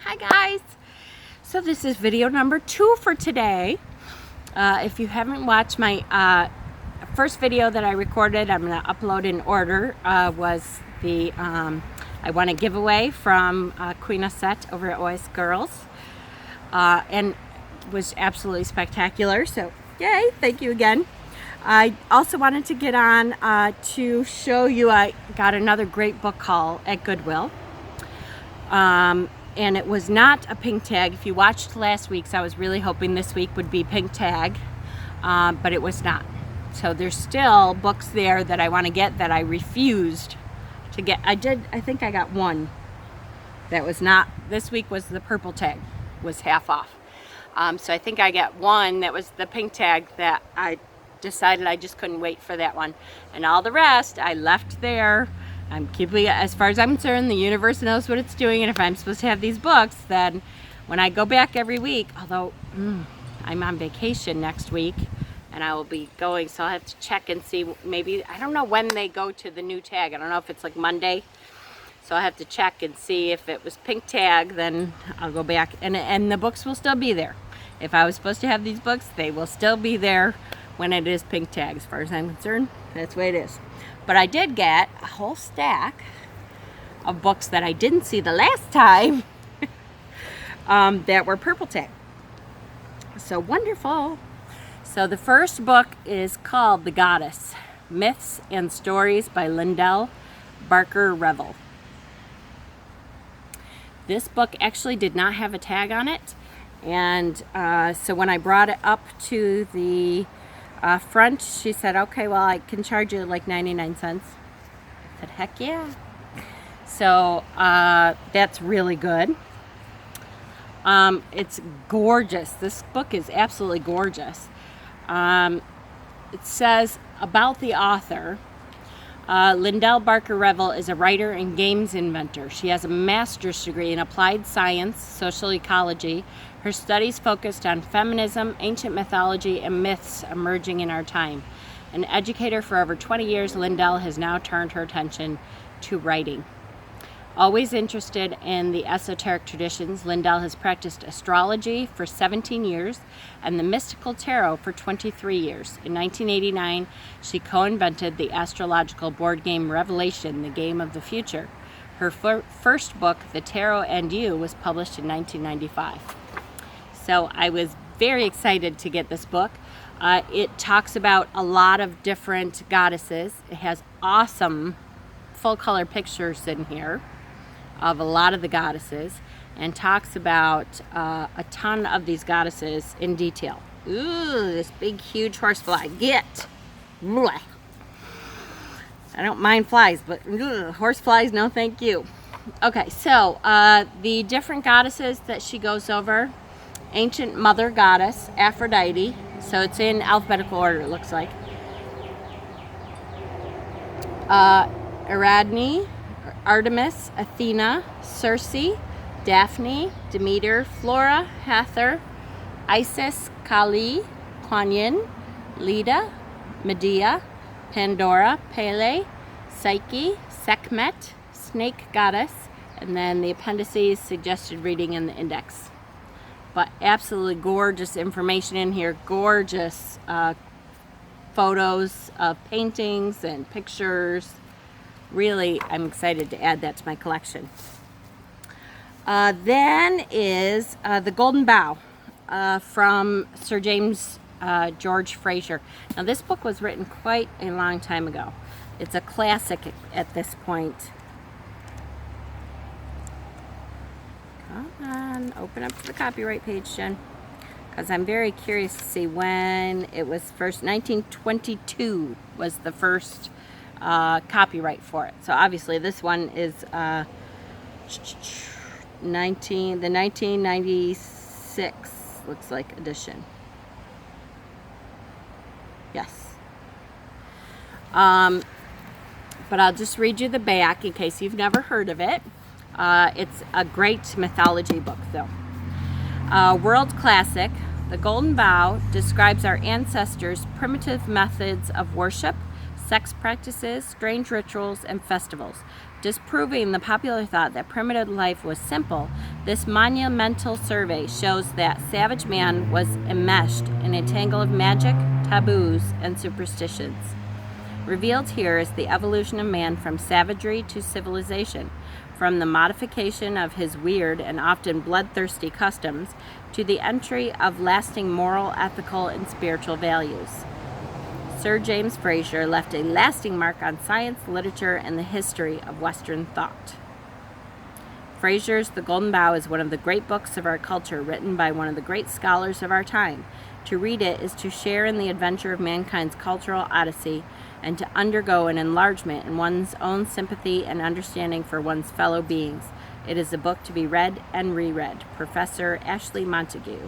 Hi guys! So this is video number 2 for today. If you haven't watched my first video that I recorded, I'm going to upload in order, was the I won a giveaway from Queen Osset over at Eyes Girls, and it was absolutely spectacular, so yay, thank you again. I also wanted to get on to show you I got another great book haul at Goodwill. And it was not a pink tag. If you watched last week's, I was really hoping this week would be pink tag, but it was not. So there's still books there that I want to get that I refused to get. I think I got one that was not, this week was the purple tag, was half off. So I think I got one that was the pink tag that I decided I just couldn't wait for that one. And all the rest I left there. I'm keeping it, as far as I'm concerned, the universe knows what it's doing, and if I'm supposed to have these books, then when I go back every week, although I'm on vacation next week, and I will be going, so I'll have to check and see, maybe, I don't know when they go to the new tag. I don't know if it's like Monday, so I'll have to check and see if it was pink tag, then I'll go back, and the books will still be there. If I was supposed to have these books, they will still be there when it is pink tag. As far as I'm concerned, that's the way it is. But I did get a whole stack of books that I didn't see the last time that were purple tag. So wonderful. So the first book is called The Goddess, Myths and Stories by Lyndell Barker Revel. This book actually did not have a tag on it. And so when I brought it up to the front, she said, okay, well, I can charge you like 99 cents. I said, heck yeah. So that's really good. It's gorgeous. This book is absolutely gorgeous. It says about the author, Lyndell Barker Revel is a writer and games inventor. She has a master's degree in applied science, social ecology. Her studies focused on feminism, ancient mythology, and myths emerging in our time. An educator for over 20 years, Lyndell has now turned her attention to writing. Always interested in the esoteric traditions, Lyndell has practiced astrology for 17 years and the mystical tarot for 23 years. In 1989, she co-invented the astrological board game Revelation, the Game of the Future. Her first book, The Tarot and You, was published in 1995. So I was very excited to get this book. It talks about a lot of different goddesses. It has awesome full-color pictures in here of a lot of the goddesses, and talks about a ton of these goddesses in detail. Ooh, this big, huge horsefly. Get! Blech. I don't mind flies, but horseflies, no thank you. Okay, so the different goddesses that she goes over. Ancient Mother Goddess, Aphrodite. So it's in alphabetical order, it looks like. Ariadne, Artemis, Athena, Circe, Daphne, Demeter, Flora, Hathor, Isis, Kali, Kuan Yin, Leda, Medea, Pandora, Pele, Psyche, Sekhmet, Snake Goddess, and then the appendices, suggested reading, and the index. But absolutely gorgeous information in here, gorgeous photos of paintings and pictures. Really, I'm excited to add that to my collection. Then is The Golden Bough from Sir James George Fraser. Now this book was written quite a long time ago. It's a classic at this point. Come on, open up to the copyright page, Jen, because I'm very curious to see when it was first. 1922 was the first copyright for it. So obviously this one is the 1996 looks like edition. Yes. But I'll just read you the back in case you've never heard of it. It's a great mythology book, though. World classic, The Golden Bough describes our ancestors' primitive methods of worship, sex practices, strange rituals, and festivals. Disproving the popular thought that primitive life was simple, this monumental survey shows that savage man was enmeshed in a tangle of magic, taboos, and superstitions. Revealed here is the evolution of man from savagery to civilization, from the modification of his weird and often bloodthirsty customs to the entry of lasting moral, ethical, and spiritual values. Sir James Frazer left a lasting mark on science, literature, and the history of Western thought. Frazer's The Golden Bough is one of the great books of our culture, written by one of the great scholars of our time. To read it is to share in the adventure of mankind's cultural odyssey and to undergo an enlargement in one's own sympathy and understanding for one's fellow beings. It is a book to be read and reread. Professor Ashley Montague.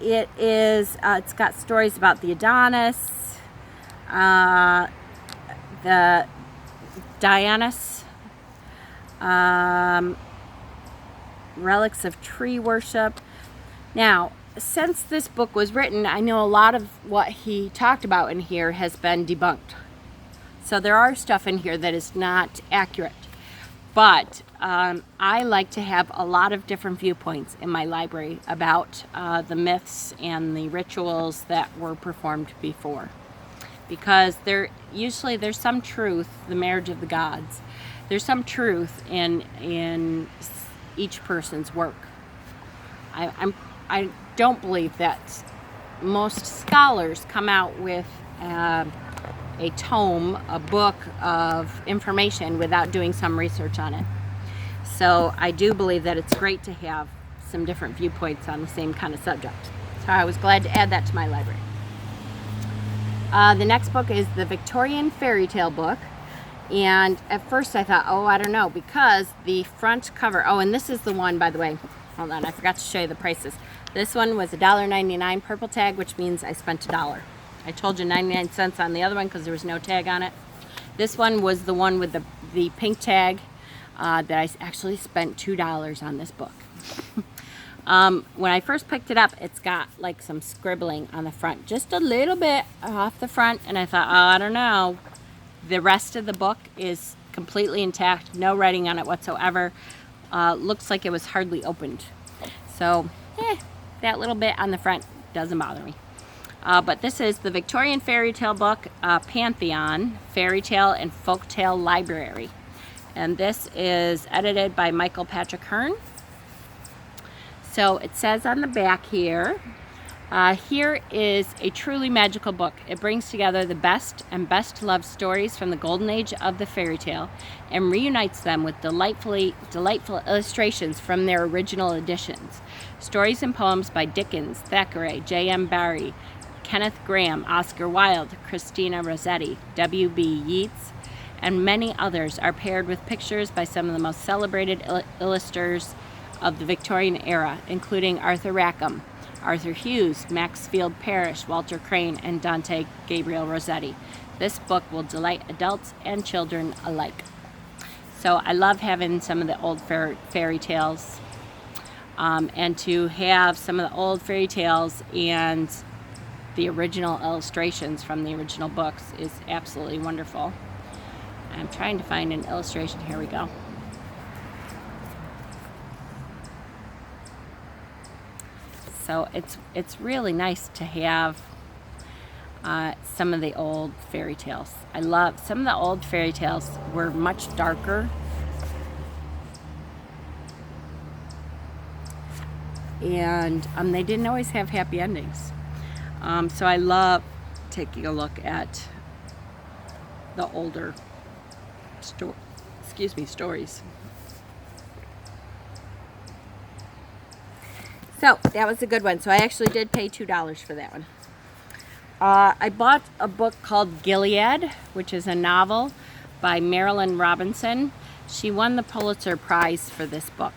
It is, it's got stories about the Adonis, the Dionysus, relics of tree worship. Now, since this book was written, I know a lot of what he talked about in here has been debunked. So there are stuff in here that is not accurate. But I like to have a lot of different viewpoints in my library about the myths and the rituals that were performed before. Because there's some truth, the marriage of the gods, there's some truth in each person's work. I don't believe that most scholars come out with a tome, a book of information without doing some research on it. So I do believe that it's great to have some different viewpoints on the same kind of subject. So I was glad to add that to my library. The next book is the Victorian fairy tale book. And at first I thought, oh, I don't know, because the front cover, oh, and this is the one, by the way, hold on, I forgot to show you the prices. This one was $1.99 purple tag, which means I spent $1. I told you 99 cents on the other one because there was no tag on it. This one was the one with the pink tag that I actually spent $2 on this book. When I first picked it up, it's got like some scribbling on the front, just a little bit off the front, and I thought, oh, I don't know. The rest of the book is completely intact, no writing on it whatsoever. Looks like it was hardly opened. So, that little bit on the front doesn't bother me. But this is the Victorian fairy tale book, Pantheon, Fairy Tale and Folktale Library. And this is edited by Michael Patrick Hearn. So it says on the back here, here is a truly magical book. It brings together the best and best loved stories from the golden age of the fairy tale and reunites them with delightful illustrations from their original editions. Stories and poems by Dickens, Thackeray, J.M. Barrie, Kenneth Graham, Oscar Wilde, Christina Rossetti, W.B. Yeats, and many others are paired with pictures by some of the most celebrated illustrators of the Victorian era, including Arthur Rackham, Arthur Hughes, Maxfield Parrish, Walter Crane, and Dante Gabriel Rossetti. This book will delight adults and children alike. So I love having some of the old fairy tales, and to have some of the old fairy tales and the original illustrations from the original books is absolutely wonderful. I'm trying to find an illustration. Here we go. So it's really nice to have some of the old fairy tales. I love some of the old fairy tales were much darker, and they didn't always have happy endings. So I love taking a look at the older stories. So that was a good one. So I actually did pay $2 for that one. I bought a book called Gilead, which is a novel by Marilyn Robinson. She won the Pulitzer Prize for this book.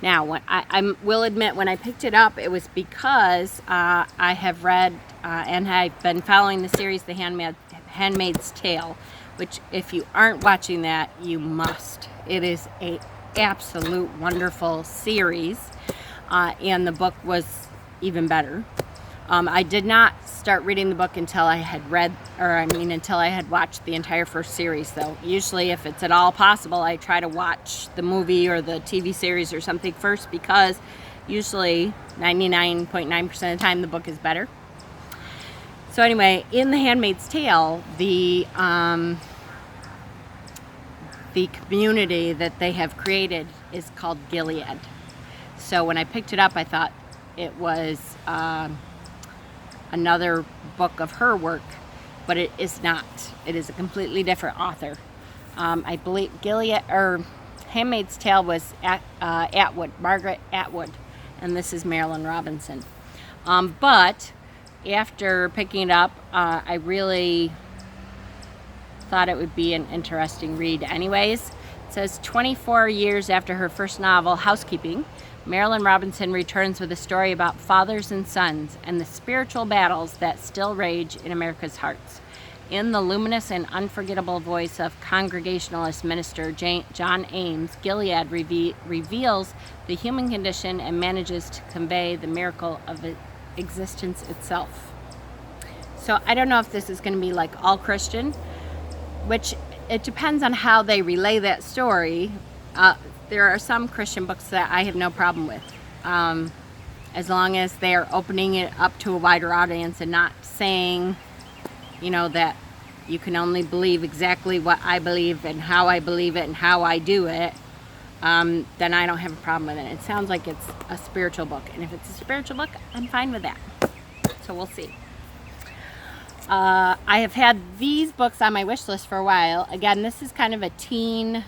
Now, when I will admit, when I picked it up, it was because I have read and I've been following the series The Handmaid's Tale, which if you aren't watching that, you must. It is an absolute wonderful series, and the book was even better. I did not start reading the book until I had until I had watched the entire first series, though. Usually, if it's at all possible, I try to watch the movie or the TV series or something first, because usually 99.9% of the time the book is better. So anyway, in The Handmaid's Tale, the community that they have created is called Gilead. So when I picked it up, I thought it was another book of her work, but it is not. It is a completely different author. I believe Gilead or Handmaid's Tale was Margaret Atwood, and this is Marilyn Robinson. But after picking it up, I really thought it would be an interesting read anyways. It says 24 years after her first novel, Housekeeping, Marilyn Robinson returns with a story about fathers and sons and the spiritual battles that still rage in America's hearts. In the luminous and unforgettable voice of Congregationalist minister John Ames, Gilead reveals the human condition and manages to convey the miracle of existence itself. So I don't know if this is going to be like all Christian, which it depends on how they relay that story. There are some Christian books that I have no problem with, as long as they are opening it up to a wider audience and not saying, that you can only believe exactly what I believe and how I believe it and how I do it. Then I don't have a problem with it. It sounds like it's a spiritual book, and if it's a spiritual book, I'm fine with that. So we'll see. I have had these books on my wish list for a while. Again, this is kind of a teen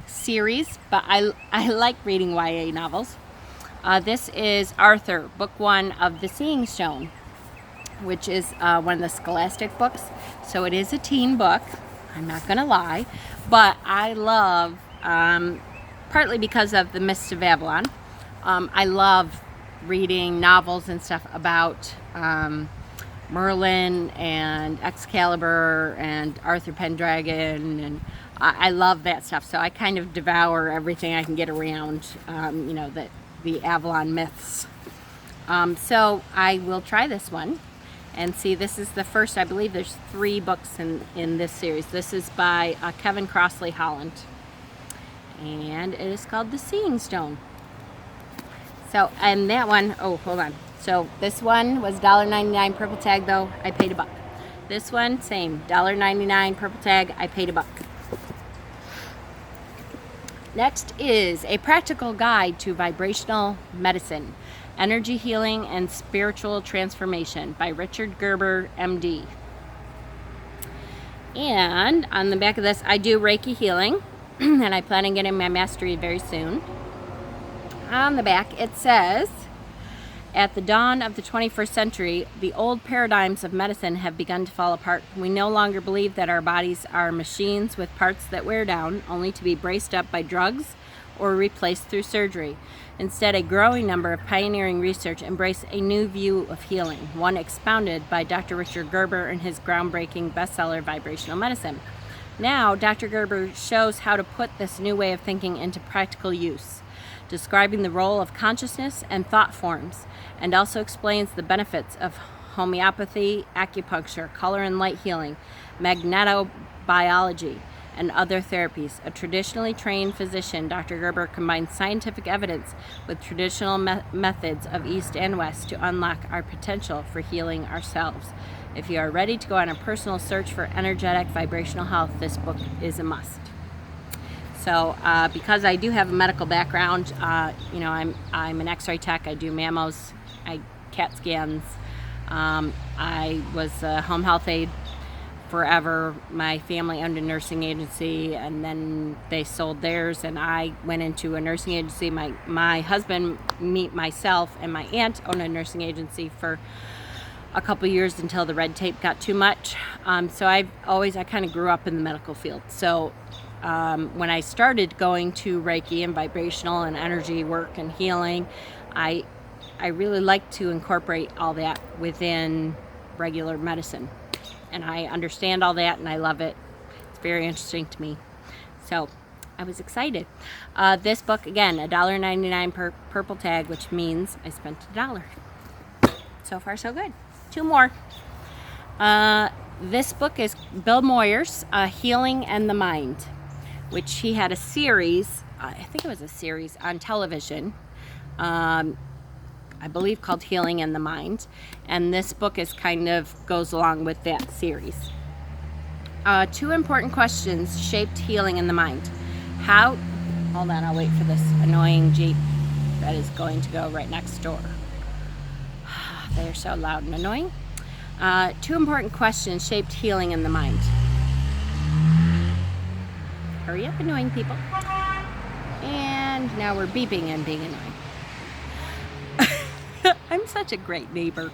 series, but I like reading YA novels. This is Arthur, book 1 of The Seeing Stone, which is one of the Scholastic books. So it is a teen book, I'm not going to lie, but I love, partly because of The Mists of Avalon, I love reading novels and stuff about Merlin and Excalibur and Arthur Pendragon, and I love that stuff. So I kind of devour everything I can get around, the Avalon myths. So I will try this one and see. This is the first, I believe there's 3 books in this series. This is by Kevin Crossley Holland, and it is called The Seeing Stone. So, and that one, oh, hold on. So this one was $1.99 purple tag, though. I paid $1. This one, same, $1.99 purple tag. I paid $1. Next is A Practical Guide to Vibrational Medicine, Energy Healing and Spiritual Transformation by Richard Gerber, MD. And on the back of this, I do Reiki healing, and I plan on getting my mastery very soon. On the back, it says, at the dawn of the 21st century, the old paradigms of medicine have begun to fall apart. We no longer believe that our bodies are machines with parts that wear down, only to be braced up by drugs or replaced through surgery. Instead, a growing number of pioneering research embrace a new view of healing, one expounded by Dr. Richard Gerber in his groundbreaking bestseller, Vibrational Medicine. Now, Dr. Gerber shows how to put this new way of thinking into practical use, describing the role of consciousness and thought forms, and also explains the benefits of homeopathy, acupuncture, color and light healing, magnetobiology, and other therapies. A traditionally trained physician, Dr. Gerber combines scientific evidence with traditional methods of East and West to unlock our potential for healing ourselves. If you are ready to go on a personal search for energetic vibrational health, this book is a must. So because I do have a medical background, I'm an x-ray tech. I do mammos, CAT scans. I was a home health aide forever. My family owned a nursing agency, and then they sold theirs, and I went into a nursing agency. My husband, myself, and my aunt owned a nursing agency for a couple years until the red tape got too much. So I kind of grew up in the medical field. So when I started going to Reiki and vibrational and energy work and healing, I really like to incorporate all that within regular medicine. And I understand all that, and I love it. It's very interesting to me. So I was excited. This book, again, $1.99 per purple tag, which means I spent $1. So far, so good. 2 more. This book is Bill Moyer's Healing and the Mind, which he had a series, I think it was a series on television, I believe called Healing and the Mind. And this book is kind of goes along with that series. 2 important questions shaped healing in the mind. Hold on, I'll wait for this annoying Jeep that is going to go right next door. They are so loud and annoying. 2 important questions shaped healing in the mind. Hurry up, annoying people. And now we're beeping and being annoying. I'm such a great neighbor.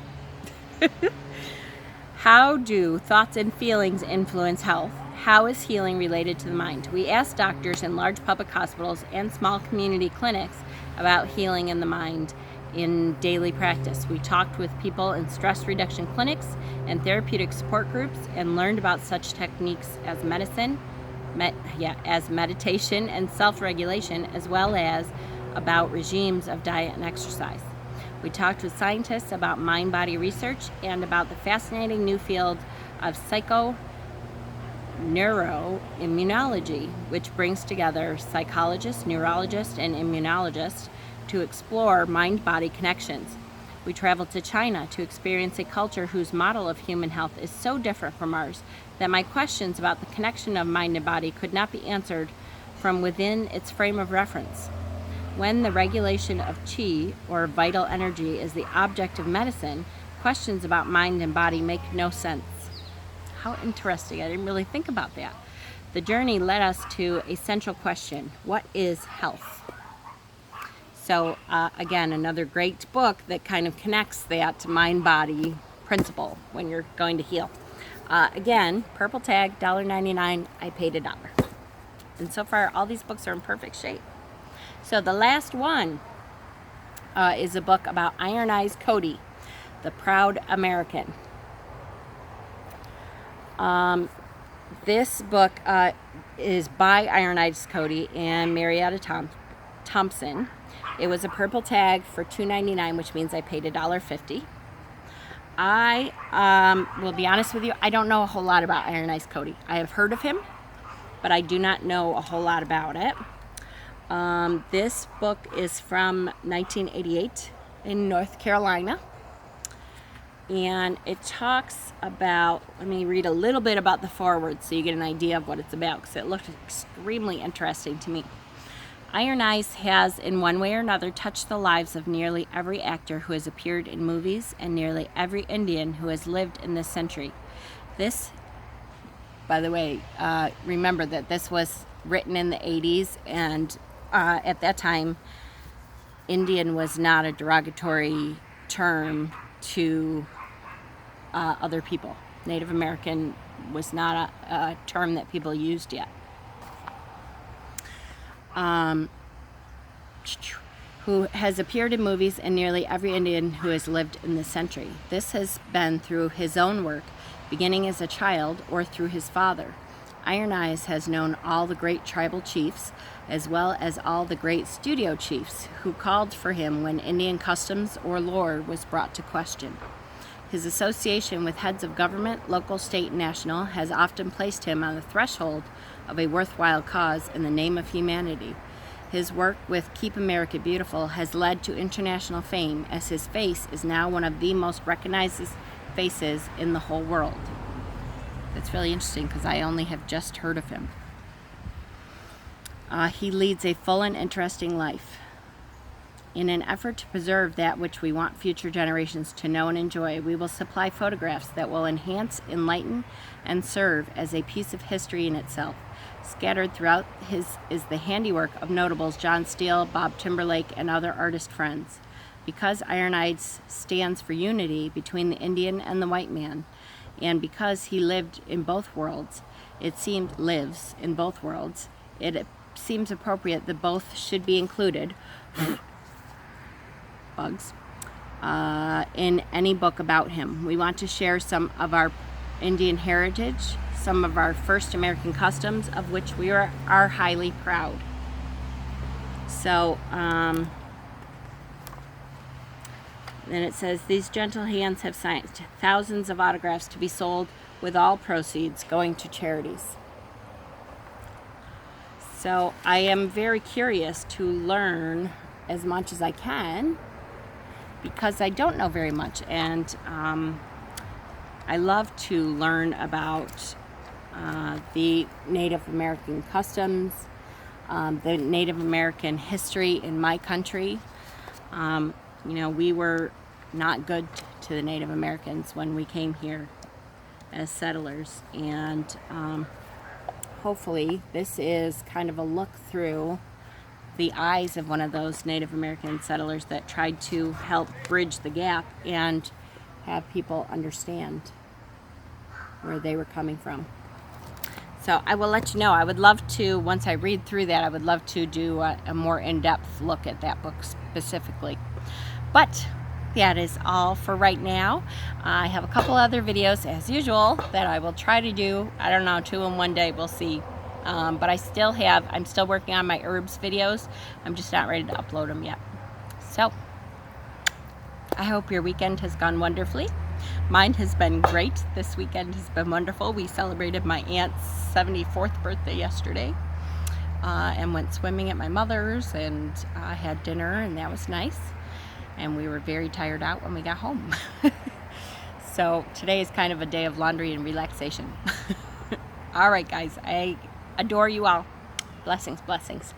How do thoughts and feelings influence health? How is healing related to the mind? We asked doctors in large public hospitals and small community clinics about healing in the mind in daily practice. We talked with people in stress reduction clinics and therapeutic support groups and learned about such techniques as meditation and self-regulation, as well as about regimes of diet and exercise. We talked with scientists about mind-body research and about the fascinating new field of psychoneuroimmunology, which brings together psychologists, neurologists, and immunologists to explore mind-body connections. We traveled to China to experience a culture whose model of human health is so different from ours that my questions about the connection of mind and body could not be answered from within its frame of reference. When the regulation of qi, or vital energy, is the object of medicine, questions about mind and body make no sense. How interesting. I didn't really think about that. The journey led us to a central question. What is health? So again, another great book that kind of connects that mind-body principle when you're going to heal. Again, purple tag, $1.99. I paid $1. And so far, all these books are in perfect shape. So the last one is a book about Eyes Cody, the proud American. This book is by Eyes Cody and Marietta Thompson. It was a purple tag for $2.99, which means I paid $1.50. I will be honest with you, I don't know a whole lot about Eyes Cody. I have heard of him, but I do not know a whole lot about it. This book is from 1988 in North Carolina. And it talks about, let me read a little bit about the foreword so you get an idea of what it's about, because it looked extremely interesting to me. Eyes has, in one way or another, touched the lives of nearly every actor who has appeared in movies and nearly every Indian who has lived in this century. This, by the way, remember that this was written in the 80s, and at that time, Indian was not a derogatory term to other people. Native American was not a term that people used yet. Who has appeared in movies and nearly every Indian who has lived in this century. This has been through his own work, beginning as a child, or through his father. Eyes has known all the great tribal chiefs, as well as all the great studio chiefs who called for him when Indian customs or lore was brought to question. His association with heads of government, local, state, and national, has often placed him on the threshold of a worthwhile cause in the name of humanity. His work with Keep America Beautiful has led to international fame, as his face is now one of the most recognized faces in the whole world. That's really interesting because I only have just heard of him. He leads a full and interesting life. In an effort to preserve that which we want future generations to know and enjoy, we will supply photographs that will enhance, enlighten, and serve as a piece of history in itself. Scattered throughout is the handiwork of notables John Steele, Bob Timberlake, and other artist friends. Because Eyes stands for unity between the Indian and the white man, and because he lives in both worlds, it seems appropriate that both should be included in any book about him. We want to share some of our Indian heritage, some of our first American customs, of which we are highly proud. So Then it says, these gentle hands have signed thousands of autographs to be sold, with all proceeds going to charities. So I am very curious to learn as much as I can, because I don't know very much, and I love to learn about the Native American customs, the Native American history in my country. You know, we were not good to the Native Americans when we came here as settlers, and hopefully this is kind of a look through the eyes of one of those Native American settlers that tried to help bridge the gap and have people understand where they were coming from. So I will let you know. I would love to, once I read through that, I would love to do a more in-depth look at that book specifically. But that is all for right now. I have a couple other videos, as usual, that I will try to do. I don't know, 2 in one day, we'll see. But I'm still working on my herbs videos. I'm just not ready to upload them yet. So I hope your weekend has gone wonderfully. Mine has been great. This weekend has been wonderful. We celebrated my aunt's 74th birthday yesterday, and went swimming at my mother's, and had dinner, and that was nice. And we were very tired out when we got home. So today is kind of a day of laundry and relaxation. All right, guys, I adore you all. Blessings, blessings.